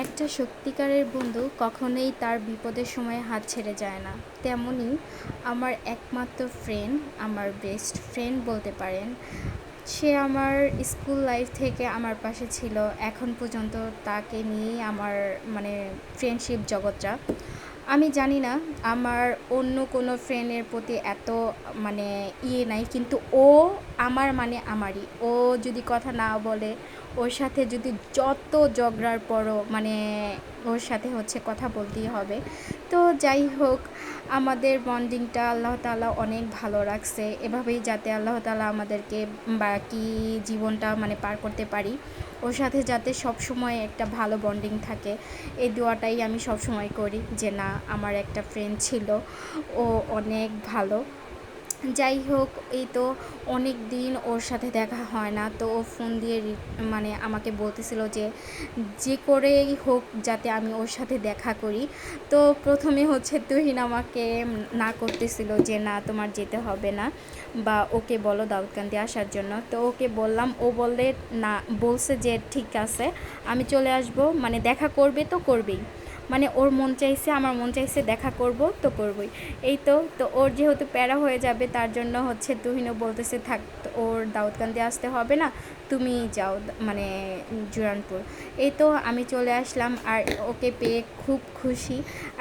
একটা সত্যিকারের বন্ধু কখনোই তার বিপদের সময় হাত ছেড়ে যায় না। তেমনই আমার একমাত্র ফ্রেন্ড, আমার বেস্ট ফ্রেন্ড বলতে পারেন। সে আমার স্কুল লাইফ থেকে আমার পাশে ছিল, এখন পর্যন্ত তাকে নিয়েই আমার মানে ফ্রেন্ডশিপ জগৎটা। আমি জানি না আমার অন্য কোনো ফ্রেন্ডের প্রতি এত মানে নাই, কিন্তু ও আমার মানে আমারই। ও যদি কথা না বলে, ওর সাথে যদি যত ঝগড়ার পরও মানে ওর সাথে হচ্ছে কথা বলতেই হবে। তো যাই হোক, আমাদের বন্ডিংটা আল্লাহ তাআলা অনেক ভালো রাখছে। এভাবেই যাতে আল্লাহ তাআলা আমাদেরকে বাকি জীবনটা মানে পার করতে পারি। ওর সাথে যাতে সব সময় একটা ভালো বন্ডিং থাকে, এই দোয়াটাই আমি সব সময় করি যে না, আমার একটা ফ্রেন্ড ছিল, ও অনেক ভালো। যাই হোক, এই তো অনেক দিন ওর সাথে দেখা হয় না, তো ও ফোন দিয়ে মানে আমাকে বলতেছিল যে যে করেই হোক যাতে আমি ওর সাথে দেখা করি। তো প্রথমে হচ্ছে তুহিন আমাকে না করতেছিল যে না, তোমার যেতে হবে না, বা ওকে বলো দাউদকান্দি আসার জন্য। তো ওকে বললাম, ও বললে না, বলছে যে ঠিক আছে, আমি চলে আসব, মানে দেখা করবে তো করবেই, মানে ওর মন চাইছে, আমার মন চাইছে, দেখা করব তো করবই। এই তো তো ওর যেহেতু প্যারা হয়ে যাবে, তার জন্য হচ্ছে তুহিনও বলতেছে থাক, ওর দাউদকান্দি আসতে হবে না, তুমি যাও মানে জুরানপুর। এই তো আমি চলে আসলাম, আর ওকে পেয়ে খুব খুশি।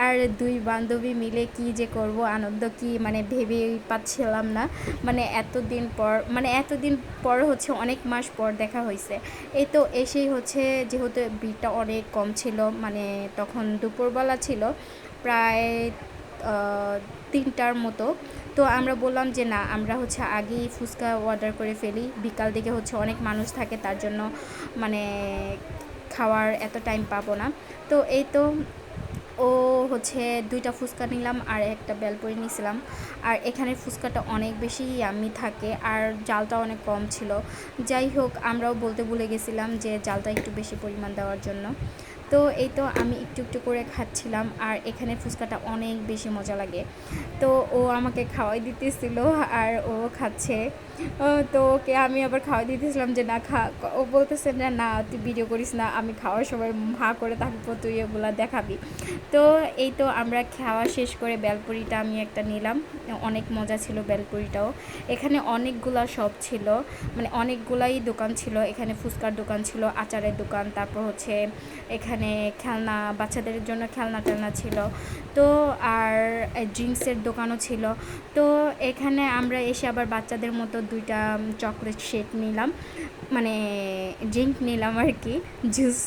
আর দুই বান্ধবী মিলে কি যে করব, আনন্দ কি মানে ভেবেই পাচ্ছিলাম না। মানে এতদিন পর হচ্ছে অনেক মাস পর দেখা হয়েছে। এই তো এসেই হচ্ছে, যেহেতু ভিড়টা অনেক কম ছিল, মানে তখন দুপুরবেলা ছিল, প্রায় 3টার মতো। তো আমরা বললাম যে না, আমরা হচ্ছে আগেই ফুচকা অর্ডার করে ফেলি, বিকাল দিকে হচ্ছে অনেক মানুষ থাকে, তার জন্য মানে খাওয়ার এত টাইম পাবো না। তো এই তো ও হচ্ছে 2টা ফুচকা নিলাম আর একটা বেলপুরি নিয়েছিলাম। আর এখানে ফুচকাটা অনেক বেশি ইয়াম্মি থাকে, আর জালটা অনেক কম ছিল। যাই হোক, আমরাও বলতে ভুলে গেছিলাম যে জালটা একটু বেশি পরিমাণ দেওয়ার জন্য। তো এই তো আমি একটু একটু করে খাচ্ছিলাম, আর এখানে ফুচকাটা অনেক বেশি মজা লাগে। তো ও আমাকে খাওয়াই দিতেছিল, আর ও খাচ্ছে। তো ওকে আমি আবার খাওয়াই দিতেছিলাম যে না খা। ও বলতেছে না, না তুই ভিডিও করিস না, আমি খাওয়ার সময় হা করে থাকবো, তুই এগুলা দেখাবি। তো এই তো আমরা খাওয়া শেষ করে বেলপুরিটা আমি একটা নিলাম, অনেক মজা ছিল বেলপুরিটাও। এখানে অনেকগুলা শপ ছিল, মানে অনেকগুলাই দোকান ছিল। এখানে ফুচকার দোকান ছিল, আচারের দোকান, তারপর হচ্ছে এখানে খেলনা, বাচ্চাদের জন্য খেলনা টেলনা ছিল। তো আর ড্রিঙ্কসের দোকানও ছিল। তো এখানে আমরা এসে আবার বাচ্চাদের মতো 2টা চকলেট শেক নিলাম, মানে ড্রিঙ্ক নিলাম আর কি, জুস।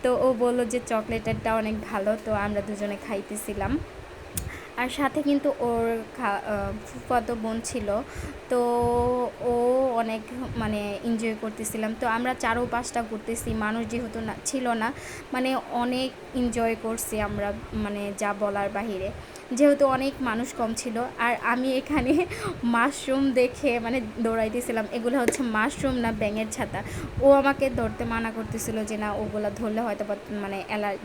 তো ও বললো যে চকলেটেরটা অনেক ভালো, তো আমরা দুজনে খাইতেছিলাম। আর সাথে কিন্তু ওর ফুফাতো বোন ছিল, তো ও অনেক মানে এনজয় করতেছিলাম। তো আমরা 4-5টা ঘুরতেছি, মানুষ যেহেতু না ছিল না, মানে অনেক এনজয় করছি আমরা, মানে যা বলার বাহিরে, যেহেতু অনেক মানুষ কম ছিল। আর আমি এখানে মাশরুম দেখে মানে দৌড়াইতেছিলাম, এগুলো হচ্ছে মাশরুম না ব্যাঙের ছাতা। ও আমাকে ধরতে মানা করতেছিল যে না, ওগুলো ধরলে হয়তো মানে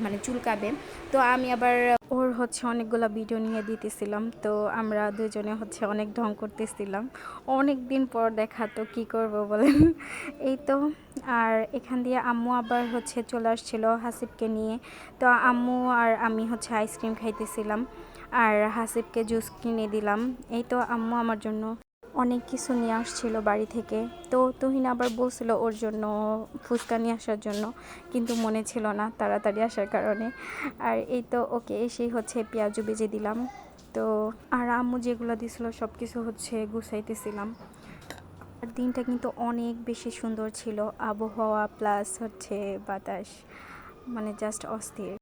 মানে চুলকাবে। তো আমি আবার ওর হচ্ছে অনেকগুলো ভিডিও নিয়ে দিতেছিলাম, তো আমরা দুজনে হচ্ছে অনেক ঢং করতেছিলাম। অনেক দিন পর দেখা, তো কী করব বলেন। এই তো, আর এখান দিয়ে আম্মু আবার হচ্ছে চলে আসছিল হাসিবকে নিয়ে। তো আম্মু আর আমি হচ্ছে আইসক্রিম খাইতেছিলাম, আর হাসিবকে জুস কিনে দিলাম। এই তো আম্মু আমার জন্য অনেক কিছু নিয়ে আসছিল বাড়ি থেকে। তো তুহিন আবার বলছিল ওর জন্য ফুচকা নিয়ে আসার জন্য, কিন্তু মনে ছিল না তাড়াতাড়ি আসার কারণে। আর এই তো ওকে এসেই হচ্ছে পেঁয়াজু ভেজে দিলাম। তো আর আম্মু যেগুলো দিছিল সব কিছু হচ্ছে গুছাইতেছিলাম। আর দিনটা কিন্তু অনেক বেশি সুন্দর ছিল, আবহাওয়া প্লাস হচ্ছে বাতাস, মানে জাস্ট অস্থির।